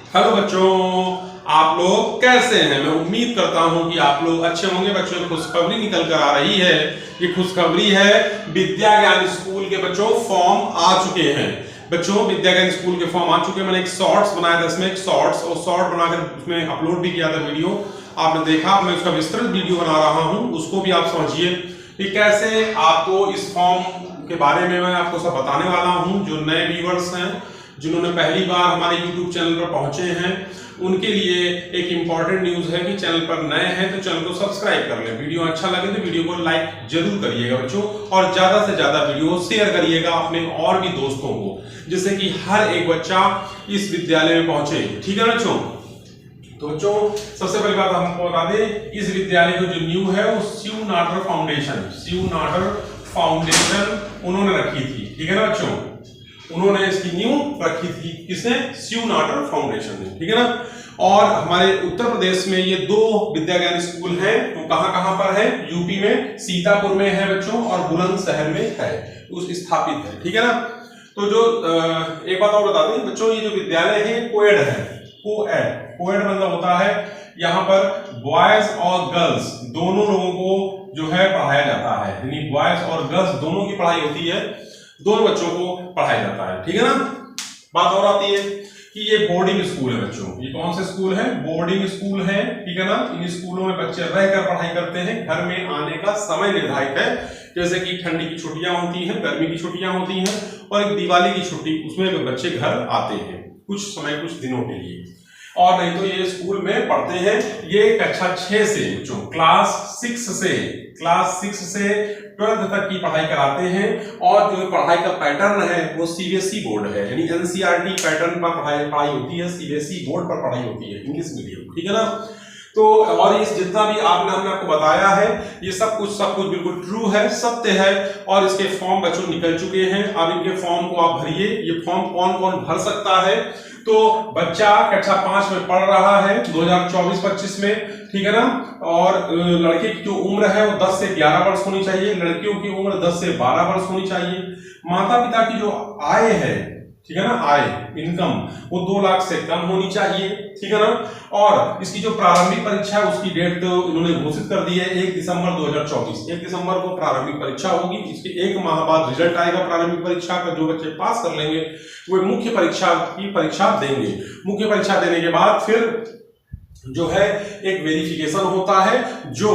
Hello बच्चों, आप लोग कैसे हैं? मैं उम्मीद करता हूं कि आप लोग अच्छे होंगे। बच्चों की खुशखबरी निकल कर आ रही है। ये खुशखबरी है, विद्या ज्ञान स्कूल के बच्चों फॉर्म आ चुके हैं। बच्चों विद्या ज्ञान स्कूल के फॉर्म आ चुके हैं। मैंने एक शॉर्ट्स बनाया था, इसमें एक शॉर्ट्स और शॉर्ट बनाकर उसमें अपलोड भी किया था वीडियो। आपने देखा, मैं उसका विस्तृत वीडियो बना रहा हूँ, उसको भी आप समझिए कि कैसे आपको इस फॉर्म के बारे में मैं आपको सब बताने वाला हूँ। जो नए व्यूअर्स हैं, जिन्होंने पहली बार हमारे YouTube चैनल पर पहुंचे हैं, उनके लिए एक इंपॉर्टेंट न्यूज है कि चैनल पर नए हैं तो चैनल को सब्सक्राइब कर लें। वीडियो अच्छा लगे तो वीडियो को लाइक जरूर करिएगा बच्चों, और ज्यादा से ज्यादा वीडियो शेयर करिएगा अपने और भी दोस्तों को, जिससे कि हर एक बच्चा इस विद्यालय में पहुंचे। ठीक है बच्चों? तो बच्चों सबसे पहली बात हमको बता दें, इस विद्यालय को जो न्यू है वो शिव नाडर फाउंडेशन उन्होंने रखी थी। ठीक है ना बच्चों? उन्होंने इसकी न्यू रखी थी, किसने? शिव नाडर फाउंडेशन ने। ठीक है ना? और हमारे उत्तर प्रदेश में ये दो विद्या ज्ञान स्कूल हैं। तो कहां पर है? यूपी में सीतापुर में है बच्चों, और बुलंदशहर में है, उस स्थापित है। ठीक है ना? तो जो एक बात और बता दें बच्चों, ये जो विद्यालय है कोएड है। कोएड मतलब होता है यहाँ पर बॉयज और गर्ल्स दोनों लोगों को जो है पढ़ाया जाता है, यानी बॉयज और गर्ल्स दोनों की पढ़ाई होती है, दोनों बच्चों को पढ़ाया जाता है। ठीक है ना? बात और आती है कि ये बोर्डिंग स्कूल है बच्चों। ये कौन से स्कूल है? बोर्डिंग स्कूल है। ठीक है ना? इन स्कूलों में बच्चे रहकर पढ़ाई करते हैं। घर में आने का समय निर्धारित है, जैसे कि ठंडी की छुट्टियां होती हैं, गर्मी की छुट्टियां होती हैं, और एक दिवाली की छुट्टी, उसमें बच्चे घर आते हैं कुछ समय, कुछ दिनों के लिए। और नहीं तो ये स्कूल में पढ़ते हैं। ये कक्षा 6 से बच्चों क्लास 6 से 12th तक की पढ़ाई कराते हैं। और जो पढ़ाई का पैटर्न है वो सीबीएसई बोर्ड है, यानी एनसीईआरटी पैटर्न पर पढ़ाई होती है, सीबीएसई बोर्ड पर पढ़ाई होती है, इंग्लिश मीडियम। ठीक है ना? तो और इस जितना भी हमने आपको बताया है, ये सब कुछ बिल्कुल ट्रू है, सत्य है। और इसके फॉर्म बच्चों निकल चुके हैं। अब इनके फॉर्म को आप भरिए। ये फॉर्म कौन कौन भर सकता है? तो बच्चा कक्षा 5 में पढ़ रहा है 2024-25 में। ठीक है ना? और लड़के की जो उम्र है वो 10 से 11 वर्ष होनी चाहिए, लड़कियों की उम्र 10 से 12 वर्ष होनी चाहिए। माता पिता की जो आय है, ठीक है ना, आय इनकम, वो 2 लाख से कम होनी चाहिए। ठीक है ना? और इसकी जो प्रारंभिक परीक्षा है उसकी डेट तो इन्होंने घोषित कर दी है 1 दिसंबर 2024। 1 दिसंबर को प्रारंभिक परीक्षा होगी। इसके 1 माह बाद रिजल्ट आएगा प्रारंभिक परीक्षा का। जो बच्चे पास कर लेंगे वो मुख्य परीक्षा की परीक्षा देंगे। मुख्य परीक्षा देने के बाद फिर जो है एक वेरिफिकेशन होता है, जो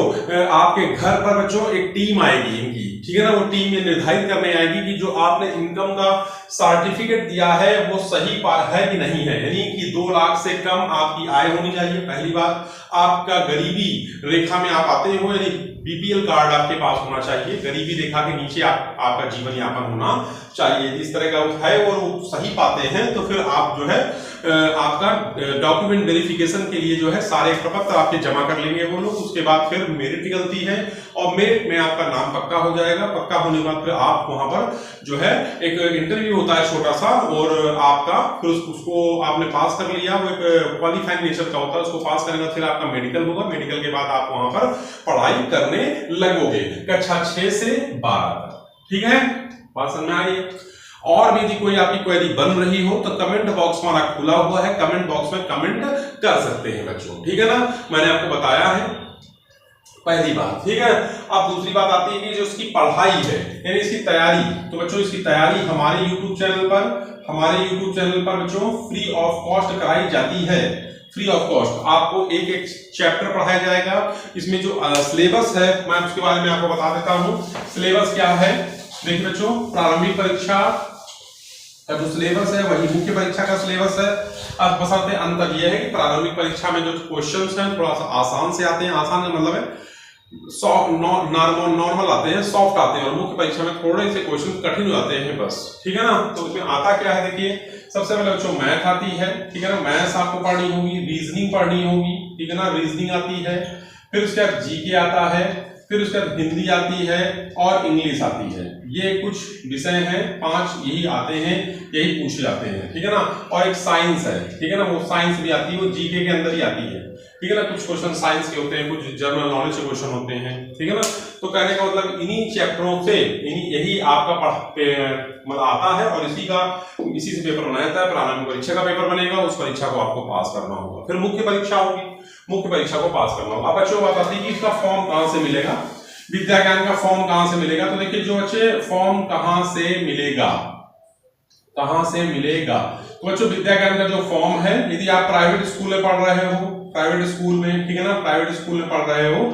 आपके घर पर बच्चों एक टीम आएगी इनकी। ठीक है ना? वो टीम ये निर्धारित करने आएगी कि जो आपने इनकम का सर्टिफिकेट दिया है वो सही है कि नहीं है, यानी कि 2 लाख से कम आपकी आय होनी चाहिए। पहली बात, आपका गरीबी रेखा में आप आते हो, यानी बीपीएल कार्ड आपके पास होना चाहिए। गरीबी रेखा के नीचे आपका जीवन यापन होना चाहिए। इस तरह का है और वो सही पाते हैं तो फिर आप जो है आपका डॉक्यूमेंट वेरिफिकेशन के लिए जो है सारे प्रपत्र आपके जमा कर लेंगे वो लोग। उसके बाद फिर मेरिट निकलती है, और मेरिट में आपका नाम पक्का हो जाएगा। पक्का होने के बाद फिर आप वहां पर जो है एक इंटरव्यू होता है छोटा सा, और आपका फिर उसको आपने पास कर लिया, वो एक क्वालिफाइंग नेचर का होता है, उसको पास करने के बाद फिर आपका मेडिकल होगा। मेडिकल के बाद आप वहां पर पढ़ाई करने लगोगे कक्षा 6 से 12 तक। ठीक है? बात समझ में आ रही है? और भी यदि कोई आपकी क्वेरी बन रही हो तो कमेंट बॉक्स हमारा खुला हुआ है, कमेंट बॉक्स में कमेंट कर सकते हैं बच्चों। ठीक है ना? मैंने आपको बताया है पहली बात। ठीक है? अब दूसरी बात आती है कि जो इसकी पढ़ाई है, यानी इसकी तैयारी। तो बच्चों इसकी तैयारी हमारे YouTube चैनल पर बच्चों फ्री ऑफ कॉस्ट कराई जाती है। फ्री ऑफ कॉस्ट आपको एक एक चैप्टर पढ़ाया जाएगा। इसमें जो सिलेबस है मैं उसके बारे में आपको बता देता हूं। सिलेबस क्या है? देखिए बच्चों, प्रारंभिक परीक्षा का जो सिलेबस है वही मुख्य परीक्षा का सिलेबस है। अब बशर्ते अंतर यह है कि प्रारंभिक परीक्षा में जो क्वेश्चंस हैं थोड़ा सा आसान से आते हैं। आसान का मतलब है नॉर्मल आते हैं, सॉफ्ट आते हैं, और मुख्य परीक्षा में थोड़े से क्वेश्चन कठिन हो जाते हैं बस। ठीक है ना? तो इसमें आता क्या है? देखिए, सबसे पहले बच्चों मैथ आती है। ठीक है ना? मैथ्स आपको पढ़नी होगी, रीजनिंग पढ़नी होगी। ठीक है ना? रीजनिंग आती है। फिर उसके बाद जीके आता है, फिर उसके बाद हिंदी आती है और इंग्लिश आती है। ये कुछ विषय हैं, 5 यही आते हैं, यही पूछे जाते हैं, ठीक है ना। और एक साइंस है, ठीक है ना, वो साइंस भी आती है, वो जीके के अंदर ही आती है, ठीक है ना। कुछ क्वेश्चन साइंस के होते हैं, कुछ जनरल नॉलेज के क्वेश्चन होते हैं, ठीक है ना। तो कहने का मतलब इन्हीं चैप्टरों से यही आपका मतलब आता है और इसी से पेपर बनाया जाता है। प्रारंभिक परीक्षा का पेपर बनेगा, उस परीक्षा को आपको पास करना होगा, फिर मुख्य परीक्षा होगी, मुख्य परीक्षा को पास करना होगा। अब बच्चों बात आती है कि इसका फॉर्म कहाँ से मिलेगा, विद्या ज्ञान का फॉर्म कहाँ से मिलेगा। तो देखिए जो बच्चे फॉर्म कहाँ से मिलेगा, कहाँ से मिलेगा, तो बच्चों विद्या ज्ञान का जो फॉर्म है, यदि आप प्राइवेट स्कूल में पढ़ रहे हो, प्राइवेट स्कूल में, ठीक है ना, प्राइवेट स्कूल में पढ़ रहे हो,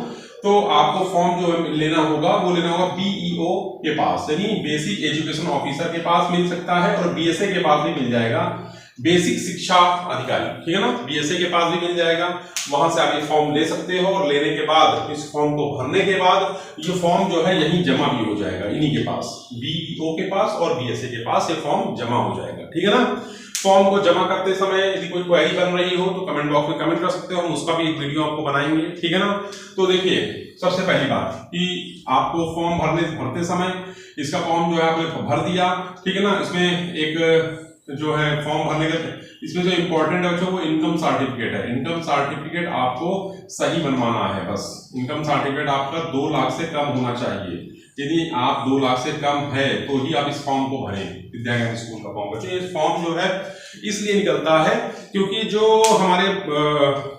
तो आपको फॉर्म जो है लेना होगा, वो लेना होगा बीईओ के पास, यानी बेसिक एजुकेशन ऑफिसर के पास मिल सकता है, और बीएसए के पास भी मिल जाएगा, बेसिक शिक्षा अधिकारी, ठीक है ना, बीएसए के पास भी मिल जाएगा। वहां से आप ये फॉर्म ले सकते हो, और लेने के बाद इस फॉर्म को भरने के बाद ये फॉर्म जो है यहीं जमा भी हो जाएगा, इन्हीं के पास, बीईओ के पास और बीएसए के पास ये फॉर्म जमा हो जाएगा, ठीक है ना। फॉर्म को जमा करते समय यदि कोई क्वेरी बन रही हो तो कमेंट बॉक्स में कमेंट कर सकते हो, हम उसका भी एक वीडियो आपको बनाएंगे, ठीक है ना। तो देखिए सबसे पहली बात कि आपको फॉर्म भरते समय इसका फॉर्म जो है आपने भर दिया, ठीक है ना। इसमें एक जो है फॉर्म भरने का इसमें जो इम्पोर्टेंट है वो इनकम सर्टिफिकेट है। इनकम सर्टिफिकेट आपको सही बनवाना है, बस इनकम सर्टिफिकेट आपका 2 लाख से कम होना चाहिए। यदि आप 2 लाख से कम है तो ही आप इस फॉर्म को भरें, विद्या ज्ञान स्कूल का फॉर्म। बच्चों ये फॉर्म जो है इसलिए निकलता है क्योंकि जो हमारे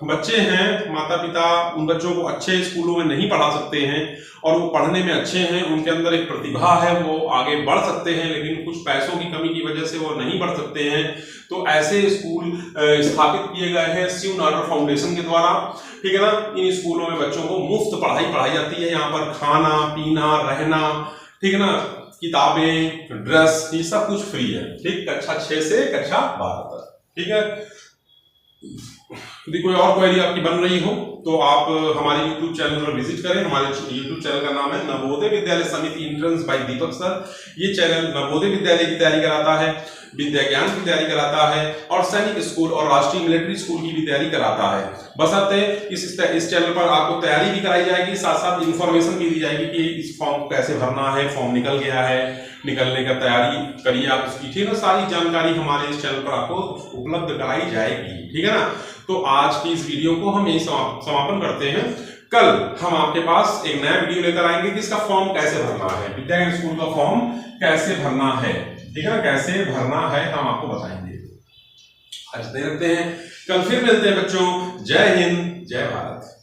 बच्चे हैं, माता पिता उन बच्चों को अच्छे स्कूलों में नहीं पढ़ा सकते हैं, और वो पढ़ने में अच्छे हैं, उनके अंदर एक प्रतिभा है, वो आगे बढ़ सकते हैं, लेकिन कुछ पैसों की कमी की वजह से वो नहीं बढ़ सकते हैं। तो ऐसे स्कूल स्थापित किए गए हैं शिव नाडर फाउंडेशन के द्वारा, ठीक है ना। इन स्कूलों में बच्चों को मुफ्त पढ़ाई जाती है, यहाँ पर खाना पीना रहना, ठीक है ना, किताबें ड्रेस ये सब कुछ फ्री है, ठीक, कक्षा 6 से कक्षा 12 तक, ठीक है। यदि कोई और क्वेरी आपकी बन रही हो तो आप हमारे YouTube चैनल पर विजिट करें। हमारे YouTube चैनल का नाम है नवोदय विद्यालय समिति एंट्रेंस बाय दीपक सर। ये चैनल नवोदय विद्यालय की तैयारी कराता है, विद्या ज्ञान की तैयारी कराता है, और सैनिक स्कूल और राष्ट्रीय मिलिट्री स्कूल की भी तैयारी कराता है। बशर्ते इस चैनल पर आपको तैयारी भी कराई जाएगी, साथ साथ इंफॉर्मेशन भी दी जाएगी कि इस फॉर्म को कैसे भरना है, फॉर्म निकल गया है, निकलने का तैयारी करिए आप उसकी, ठीक है ना। सारी जानकारी हमारे इस चैनल पर आपको उपलब्ध कराई जाएगी, ठीक है ना। तो आज की इस वीडियो को हम यही समापन करते हैं। कल हम आपके पास एक नया वीडियो लेकर आएंगे कि इसका फॉर्म कैसे भरना है, विद्या ज्ञान स्कूल का फॉर्म कैसे भरना है, ठीक है ना, कैसे भरना है हम आपको बताएंगे। आज दे रखते हैं, कल फिर मिलते हैं बच्चों। जय हिंद, जय भारत।